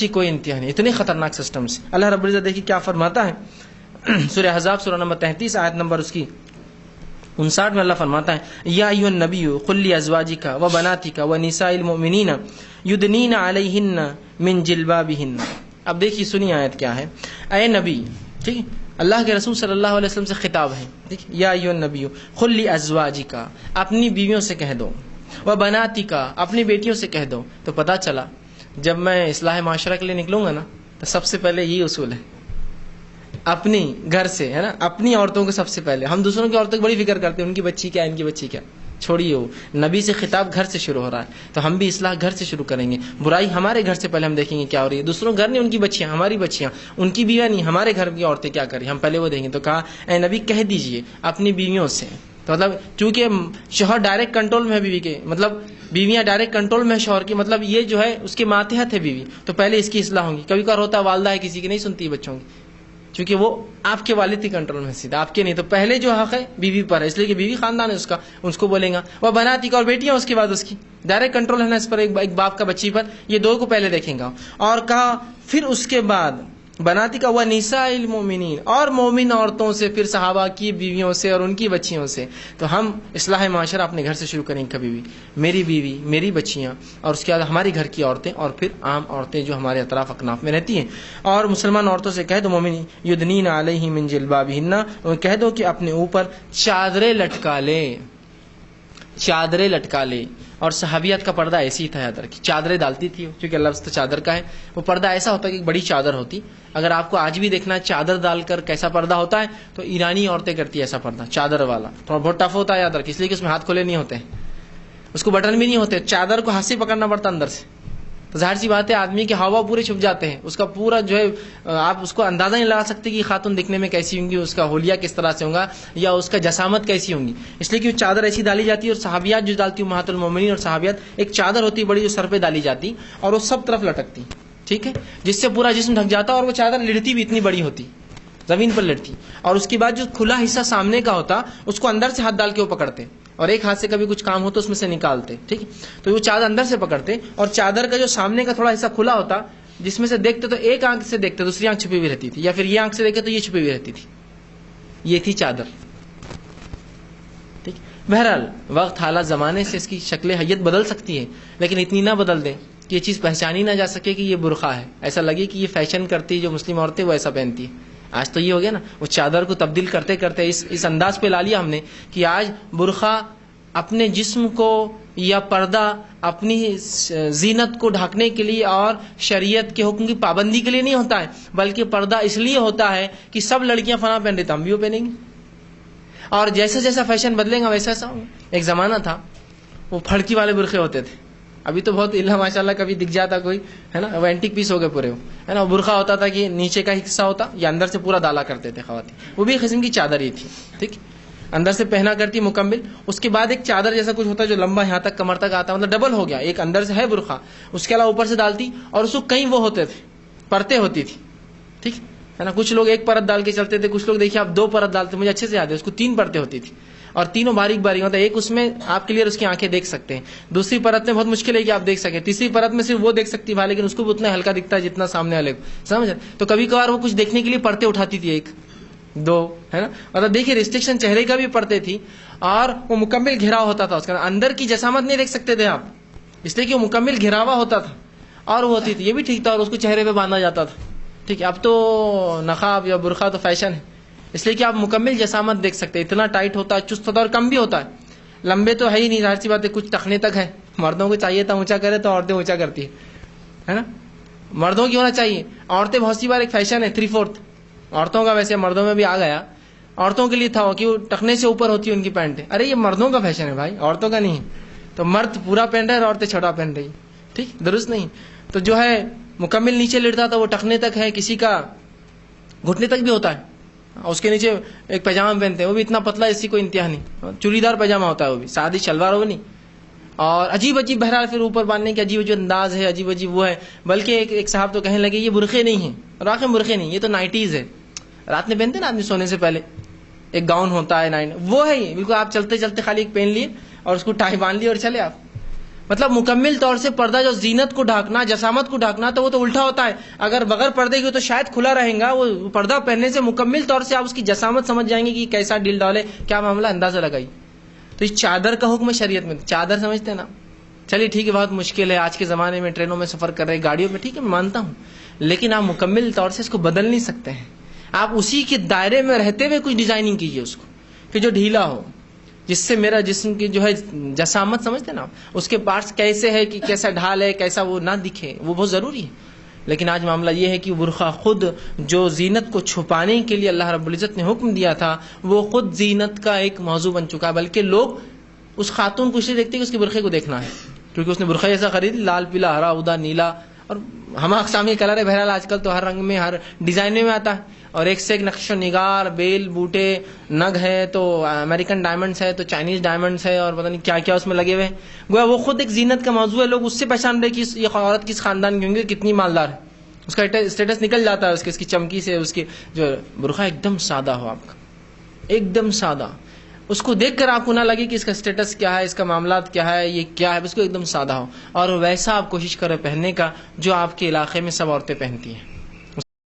کوئی انتہا نہیں، اتنے خطرناک سسٹم سے۔ اللہ رب العزت دیکھیے کیا فرماتا ہے سورہ احزاب سورہ نمبر 33 آیت نمبر اس کی 59 میں اللہ فرماتا ہے یا ایھا النبی قل لازواجک وبناتک ونساء المؤمنین یدنین علیہن من جلبابہن۔ اب دیکھیے سنیے آیت کیا ہے۔ اے نبی، ٹھیک ہے، اللہ کے رسول صلی اللہ علیہ وسلم سے خطاب ہے، ٹھیک، یا ایھا النبی قل لازواجک، اپنی بیویوں سے کہہ دو، وبناتک، اپنی بیٹیوں سے کہہ دو۔ تو پتہ چلا جب میں اصلاح معاشرہ کے لیے نکلوں گا نا تو سب سے پہلے یہی اصول ہے، اپنی گھر سے، ہے نا، اپنی عورتوں کو سب سے پہلے۔ ہم دوسروں کی عورتوں کی بڑی فکر کرتے ہیں، ان کی بچی کیا، ان کی بچی کیا، چھوڑیے، وہ نبی سے خطاب گھر سے شروع ہو رہا ہے، تو ہم بھی اصلاح گھر سے شروع کریں گے۔ برائی ہمارے گھر سے پہلے ہم دیکھیں گے کیا ہو رہی ہے، دوسروں گھر نہیں، ان کی بچیاں، ہماری بچیاں، ان کی بیویاں نہیں، ہمارے گھر کی عورتیں کیا کر رہی ہیں، ہم پہلے وہ دیکھیں گے۔ تو کہا اے نبی کہہ دیجئے اپنی بیویوں سے، تو مطلب چونکہ شوہر ڈائریکٹ کنٹرول میں ہے بیوی کے، مطلب بیویاں ڈائریکٹ کنٹرول میں ہے شوہر کی، مطلب یہ جو ہے اس کے ماتحت ہے بیوی، تو پہلے اس کی اصلاح ہوگی۔ کبھی کبھار ہوتا ہے والدہ ہے کسی کی نہیں سنتی بچوں کی، چونکہ وہ آپ کے والد کی کنٹرول میں سیدھا، آپ کے نہیں، تو پہلے جو حق ہے بیوی پر ہے، اس لیے کہ بیوی خاندان ہے اس کا، اس کو بولیں گا۔ وہ بناتی کا، اور بیٹیاں اس کے بعد اس کی، ڈائریکٹ کنٹرول ہے نا اس پر، ایک باپ کا بچی پر، یہ دو کو پہلے دیکھیں گا۔ اور کہا پھر اس کے بعد بناتی کا ونساء المؤمنین، اور مومن عورتوں سے، پھر صحابہ کی بیویوں سے اور ان کی بچیوں سے۔ تو ہم اصلاح معاشرہ اپنے گھر سے شروع کریں گے، کبھی بھی میری بیوی، میری بچیاں، اور اس کے بعد ہماری گھر کی عورتیں، اور پھر عام عورتیں جو ہمارے اطراف اکناف میں رہتی ہیں۔ اور مسلمان عورتوں سے کہہ دو، مومن یدنین علیہم من جلبابہن، کہہ دو کہ اپنے اوپر چادریں لٹکا لے، چادریں لٹکا لے۔ اور صحابیات کا پردہ ایسی ہی تھا، یاد رکھیے، چادریں ڈالتی تھی، کیونکہ لفظ تو چادر کا ہے۔ وہ پردہ ایسا ہوتا ہے کہ ایک بڑی چادر ہوتی، اگر آپ کو آج بھی دیکھنا ہے چادر ڈال کر کیسا پردہ ہوتا ہے، تو ایرانی عورتیں کرتی ہے ایسا پردہ، چادر والا، تھوڑا بہت ٹف ہوتا ہے، یاد رکھیے، اس لیے کہ اس میں ہاتھ کھلے نہیں ہوتے ہیں، اس کو بٹن بھی نہیں ہوتے، چادر کو ہاتھ سے پکڑنا پڑتا اندر سے، تو ظاہر سی بات ہے آدمی کے ہاؤ پورے چھپ جاتے ہیں، اس کا پورا جو ہے آپ اس کو اندازہ نہیں لگا سکتے کہ خاتون دکھنے میں کیسی ہوں گی، اس کا حلیہ کس طرح سے ہوگا، یا اس کا جسامت کیسی ہوں گی، اس لیے کہ وہ چادر ایسی ڈالی جاتی ہے۔ اور صحابیات جو ڈالتی ہیں امہات المومنین اور صحابیات، ایک چادر ہوتی ہے بڑی جو سر پہ ڈالی جاتی اور وہ سب طرف لٹکتی، ٹھیک ہے، جس سے پورا جسم ڈھک جاتا، اور وہ چادر لڑتی بھی اتنی بڑی ہوتی، زمین پر لڑتی، اور اس کے بعد جو کھلا حصہ سامنے کا ہوتا اس کو اندر سے ہاتھ ڈال کے وہ پکڑتے، اور ایک ہاتھ سے کبھی کچھ کام ہو تو اس میں سے نکالتے، ٹھیک ہے، تو وہ چادر اندر سے پکڑتے، اور چادر کا جو سامنے کا تھوڑا حصہ کھلا ہوتا، جس میں سے دیکھتے تو ایک آنکھ سے دیکھتے دوسری آنکھ چھپی ہوئی رہتی تھی، یا پھر یہ آنکھ سے دیکھتے تو یہ چھپی ہوئی رہتی تھی، یہ تھی چادر، ٹھیک۔ بہرحال وقت، حالات، زمانے سے اس کی شکل حیت بدل سکتی ہے، لیکن اتنی نہ بدل دیں کہ یہ چیز پہچانی نہ جا سکے کہ یہ برقع ہے، ایسا لگے کہ یہ فیشن کرتی جو مسلم عورتیں وہ ایسا پہنتی ہے۔ آج تو یہ ہو گیا نا، وہ چادر کو تبدیل کرتے کرتے اس انداز پہ لا لیا ہم نے کہ آج برقع اپنے جسم کو یا پردہ اپنی زینت کو ڈھانکنے کے لیے اور شریعت کے حکم کی پابندی کے لیے نہیں ہوتا ہے، بلکہ پردہ اس لیے ہوتا ہے کہ سب لڑکیاں فلاں پہن رہی تو ہم بھی وہ پہنیں گے، اور جیسا جیسا فیشن بدلے گا ویسا ایسا ہوگا۔ ایک زمانہ تھا وہ پھڑکی والے برقعے ہوتے تھے، ابھی تو بہت اللہ ماشاء اللہ کبھی دکھ جاتا کوئی، ہے نا، وہ اینٹک پیس ہو گئے پورے، ہے نا، وہ برقع ہوتا تھا کہ نیچے کا حصہ ہوتا یا اندر سے پورا ڈالا کرتے تھے خواتین، وہ بھی ایک قسم کی چادر ہی تھی، ٹھیک، اندر سے پہنا کرتی مکمل، اس کے بعد ایک چادر جیسا کچھ ہوتا جو لمبا یہاں تک کمر تک آتا، مطلب ڈبل ہو گیا، ایک اندر سے ہے برقع، اس کے علاوہ اوپر سے ڈالتی، اور اس کو کئی وہ ہوتے تھے، پرتیں ہوتی تھی، ٹھیک ہے نا، کچھ لوگ ایک پرت ڈال کے چلتے تھے، کچھ لوگ دیکھیے آپ 2 پرت ڈالتے، مجھے اچھے سے یاد ہے، اس کو 3 پرتیں ہوتی تھی، اور تینوں باریک باریک ہوتا ہے، ایک اس میں آپ کلیئر اس کی آنکھیں دیکھ سکتے ہیں، دوسری پرت میں بہت مشکل ہے کہ آپ دیکھ سکیں، تیسری پرت میں صرف وہ دیکھ سکتی ہے، لیکن اس کو بھی اتنا ہلکا دکھتا ہے جتنا سامنے والے کو، سمجھ، تو کبھی کبھار وہ کچھ دیکھنے کے لیے پرتیں اٹھاتی تھی، 1 2، ہے نا، مطلب دیکھیے ریسٹرکشن چہرے کا بھی پڑتے تھی، اور وہ مکمل گھیراؤ ہوتا تھا، اس کا اندر کی جسامت نہیں دیکھ سکتے تھے آپ، اس لیے کہ وہ مکمل گھیراوا ہوتا تھا، اور وہ ہوتی تھی، یہ بھی ٹھیک تھا، اور اس کو چہرے پہ باندھا جاتا تھا، ٹھیک ہے۔ اب تو نقاب یا برقع تو فیشن ہے، اس لیے کہ آپ مکمل جسامت دیکھ سکتے، اتنا ٹائٹ ہوتا ہے، چست ہوتا ہے، اور کم بھی ہوتا ہے، لمبے تو ہے ہی نہیں، ظاہر سی بات ہے، کچھ ٹخنے تک ہے، مردوں کو چاہیے تھا اونچا کرے تو عورتیں اونچا کرتی ہے نا، مردوں کی ہونا چاہیے، عورتیں بہت سی بار ایک فیشن ہے 3/4 عورتوں کا، ویسے مردوں میں بھی آ گیا، عورتوں کے لیے تھا کہ وہ ٹخنے سے اوپر ہوتی ہے ان کی پینٹ، ارے یہ مردوں کا فیشن ہے بھائی، عورتوں کا نہیں ہے، تو مرد پورا پہن رہا ہے اور عورتیں چھوٹا پہن رہی، ٹھیک، درست نہیں، تو جو ہے مکمل نیچے لیٹتا تھا وہ ٹخنے تک ہے، کسی کا گھٹنے تک بھی ہوتا ہے، اس کے نیچے ایک پیجامہ پہنتے ہیں، وہ بھی اتنا پتلا اس کی کوئی انتہا نہیں، چوڑی دار پیجامہ ہوتا ہے، وہ بھی سادی شلوار ہو نہیں، اور عجیب عجیب، بہرحال پھر اوپر باندھنے کے عجیب عجیب انداز ہے، عجیب عجیب وہ ہے، بلکہ ایک صاحب تو کہنے لگے یہ برقعے نہیں ہیں، اور آخر برقعے نہیں، یہ تو نائٹیز ہے، رات میں پہنتے نا آدمی سونے سے پہلے، ایک گاؤن ہوتا ہے وہ ہے یہ، بالکل آپ چلتے چلتے خالی ایک پہن لیے اور اس کو ٹائی باندھ لیے اور چلے آپ، مطلب مکمل طور سے پردہ جو زینت کو ڈھانکنا، جسامت کو ڈھانکنا، تو وہ تو الٹا ہوتا ہے. اگر بغیر پردے کی تو شاید کھلا رہے گا، وہ پردہ پہننے سے مکمل طور سے آپ اس کی جسامت سمجھ جائیں گے کہ کیسا ڈیل ڈال ہے، کیا معاملہ، اندازہ لگائی. تو اس چادر کا حکم شریعت میں، چادر سمجھتے ہیں نا. چلیے ٹھیک ہے، بہت مشکل ہے آج کے زمانے میں، ٹرینوں میں سفر کر رہے، گاڑیوں میں، ٹھیک ہے میں مانتا ہوں، لیکن آپ مکمل طور سے اس کو بدل نہیں سکتے ہیں. آپ اسی کے دائرے میں رہتے ہوئے کچھ ڈیزائننگ کیجیے اس کو کہ جو ڈھیلا ہو، جس سے میرا جسم کی جو ہے جسامت سمجھتے نا، اس کے پارٹس کیسے ہے، کہ کیسا ڈھال ہے، کیسا وہ نہ دکھے، وہ بہت ضروری ہے. لیکن آج معاملہ یہ ہے کہ برقع خود جو زینت کو چھپانے کے لیے اللہ رب العزت نے حکم دیا تھا، وہ خود زینت کا ایک موضوع بن چکا ہے. بلکہ لوگ اس خاتون کو اس لیے دیکھتے ہیں کہ اس کے برقعے کو دیکھنا ہے، کیونکہ اس نے برقعہ ایسا خرید، لال پیلا ہرا ادا نیلا اور ہم اقسام کے کلر ہے. بہرحال آج کل تو ہر رنگ میں، ہر ڈیزائن میں آتا ہے، اور ایک سے ایک نقش و نگار، بیل بوٹے نگ ہے، تو امریکن ڈائمنڈس ہے، تو چائنیز ڈائمنڈس ہے، اور پتہ نہیں کیا کیا اس میں لگے ہوئے. گویا وہ خود ایک زینت کا موضوع ہے. لوگ اس سے پہچان رہے کہ یہ عورت کس خاندان کی ہوں گی، کتنی مالدار ہے. اس کا اسٹیٹس نکل جاتا ہے اس کی چمکی سے. اس کی جو برقعہ ایک دم سادہ ہو، آپ کا ایک دم سادہ، اس کو دیکھ کر آپ کو نہ لگے کہ اس کا اسٹیٹس کیا ہے، اس کا معاملات کیا ہے، یہ کیا ہے، اس کو ایک دم سادہ ہو. اور ویسا آپ کوشش کریں پہننے کا جو آپ کے علاقے میں سب عورتیں پہنتی ہیں.